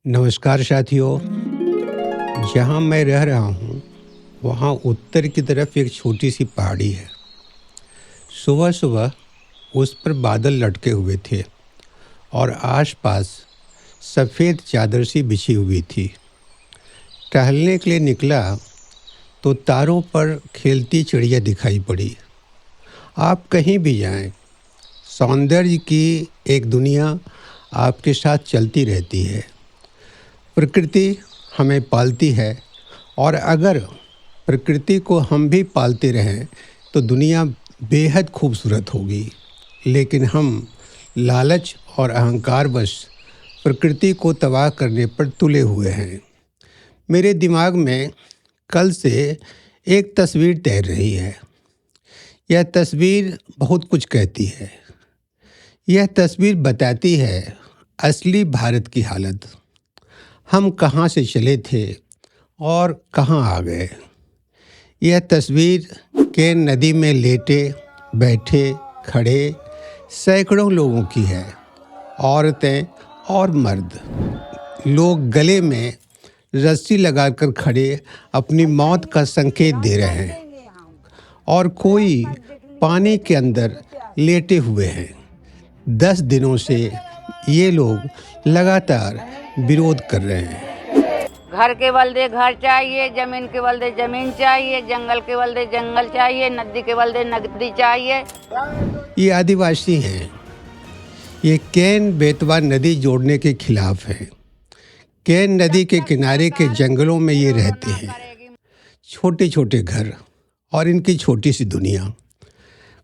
नमस्कार साथियों। जहाँ मैं रह रहा हूँ वहाँ उत्तर की तरफ एक छोटी सी पहाड़ी है। सुबह सुबह उस पर बादल लटके हुए थे और आसपास सफ़ेद चादर सी बिछी हुई थी। टहलने के लिए निकला तो तारों पर खेलती चिड़िया दिखाई पड़ी। आप कहीं भी जाएं, सौंदर्य की एक दुनिया आपके साथ चलती रहती है। प्रकृति हमें पालती है और अगर प्रकृति को हम भी पालते रहें तो दुनिया बेहद खूबसूरत होगी। लेकिन हम लालच और अहंकारवश प्रकृति को तबाह करने पर तुले हुए हैं। मेरे दिमाग में कल से एक तस्वीर तैर रही है। यह तस्वीर बहुत कुछ कहती है। यह तस्वीर बताती है असली भारत की हालत। हम कहाँ से चले थे और कहाँ आ गए। यह तस्वीर केन नदी में लेटे बैठे खड़े सैकड़ों लोगों की है। औरतें और मर्द। लोग गले में रस्सी लगाकर खड़े अपनी मौत का संकेत दे रहे हैं और कोई पानी के अंदर लेटे हुए हैं। 10 दिनों से ये लोग लगातार विरोध कर रहे हैं। घर के बलदे घर चाहिए, जमीन के बलदे जमीन चाहिए, जंगल के बलदे जंगल चाहिए, नदी के बलदे नदी चाहिए। ये आदिवासी हैं। ये केन बेतवा नदी जोड़ने के खिलाफ हैं। केन नदी के किनारे के जंगलों में ये रहते हैं। छोटे छोटे घर और इनकी छोटी सी दुनिया।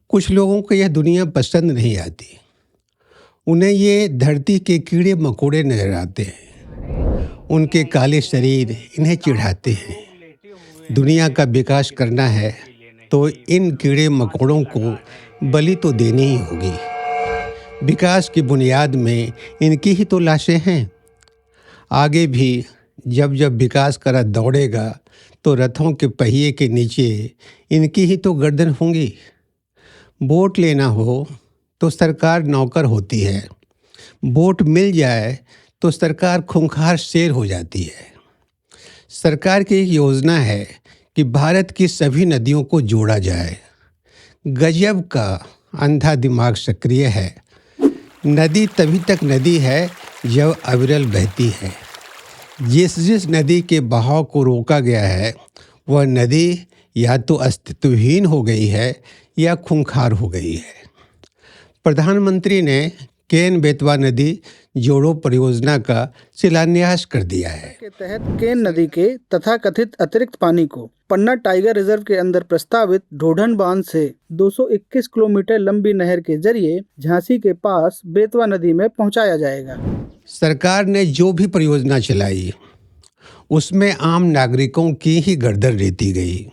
कुछ लोगों को यह दुनिया पसंद नहीं आती। उन्हें ये धरती के कीड़े मकोड़े नजर आते हैं। उनके काले शरीर इन्हें चिढ़ाते हैं। दुनिया का विकास करना है तो इन कीड़े मकोड़ों को बलि तो देनी ही होगी। विकास की बुनियाद में इनकी ही तो लाशें हैं। आगे भी जब जब विकास का रथ दौड़ेगा तो रथों के पहिए के नीचे इनकी ही तो गर्दन होंगी। वोट लेना हो तो सरकार नौकर होती है। वोट मिल जाए तो सरकार खूंखार शेर हो जाती है। सरकार की एक योजना है कि भारत की सभी नदियों को जोड़ा जाए। गजब का अंधा दिमाग सक्रिय है। नदी तभी तक नदी है जब अविरल बहती है। जिस नदी के बहाव को रोका गया है वह नदी या तो अस्तित्वहीन हो गई है या खूंखार हो गई है। प्रधानमंत्री ने केन बेतवा नदी जोड़ो परियोजना का शिलान्यास कर दिया है। के तहत केन नदी के तथाकथित अतिरिक्त पानी को पन्ना टाइगर रिजर्व के अंदर प्रस्तावित ढोढन बांध से 221 किलोमीटर लंबी नहर के जरिए झांसी के पास बेतवा नदी में पहुंचाया जाएगा। सरकार ने जो भी परियोजना चलाई उसमें आम नागरिकों की ही गर्दन रेती गई।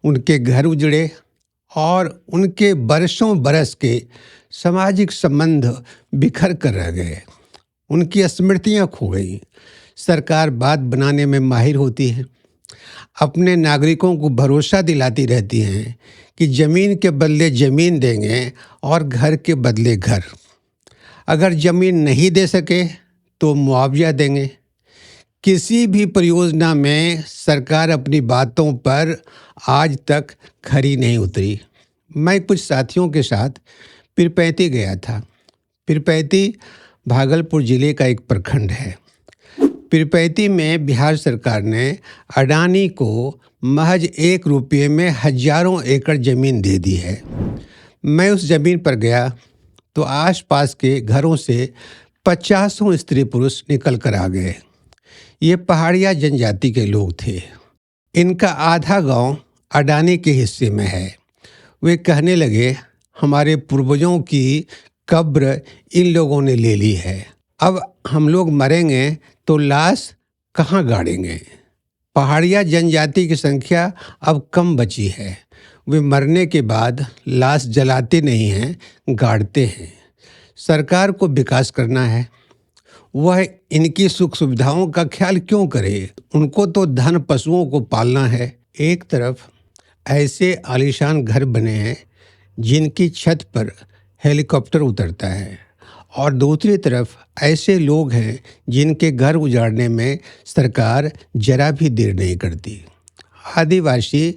उनके घर उजड़े और उनके बरसों बरस के सामाजिक संबंध बिखर कर रह गए। उनकी स्मृतियाँ खो गई। सरकार बात बनाने में माहिर होती है। अपने नागरिकों को भरोसा दिलाती रहती हैं कि ज़मीन के बदले ज़मीन देंगे और घर के बदले घर। अगर ज़मीन नहीं दे सके तो मुआवजा देंगे। किसी भी परियोजना में सरकार अपनी बातों पर आज तक खरी नहीं उतरी। मैं कुछ साथियों के साथ पीरपैंती गया था। पीरपैंती भागलपुर ज़िले का एक प्रखंड है। पीरपैंती में बिहार सरकार ने अडानी को महज 1 रुपये में हजारों एकड़ ज़मीन दे दी है। मैं उस ज़मीन पर गया तो आसपास के घरों से 50 स्त्री पुरुष निकल कर आ गए। ये पहाड़िया जनजाति के लोग थे। इनका आधा गांव अडानी के हिस्से में है। वे कहने लगे, हमारे पूर्वजों की कब्र इन लोगों ने ले ली है। अब हम लोग मरेंगे तो लाश कहाँ गाड़ेंगे। पहाड़िया जनजाति की संख्या अब कम बची है। वे मरने के बाद लाश जलाते नहीं हैं, गाड़ते हैं। सरकार को विकास करना है, वह इनकी सुख सुविधाओं का ख्याल क्यों करे। उनको तो धन पशुओं को पालना है। एक तरफ ऐसे आलीशान घर बने हैं जिनकी छत पर हेलीकॉप्टर उतरता है और दूसरी तरफ ऐसे लोग हैं जिनके घर उजाड़ने में सरकार जरा भी देर नहीं करती। आदिवासी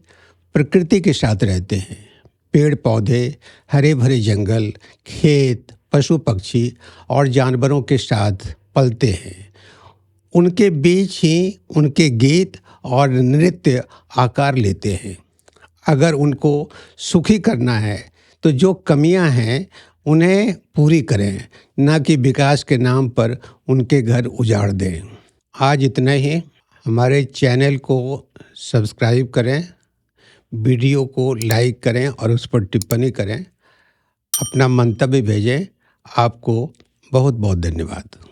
प्रकृति के साथ रहते हैं। पेड़ पौधे, हरे भरे जंगल, खेत, पशु पक्षी और जानवरों के साथ पलते हैं। उनके बीच ही उनके गीत और नृत्य आकार लेते हैं। अगर उनको सुखी करना है तो जो कमियां हैं उन्हें पूरी करें, ना कि विकास के नाम पर उनके घर उजाड़ दें। आज इतना ही। हमारे चैनल को सब्सक्राइब करें, वीडियो को लाइक करें और उस पर टिप्पणी करें, अपना मंतव्य भेजें। आपको बहुत बहुत धन्यवाद।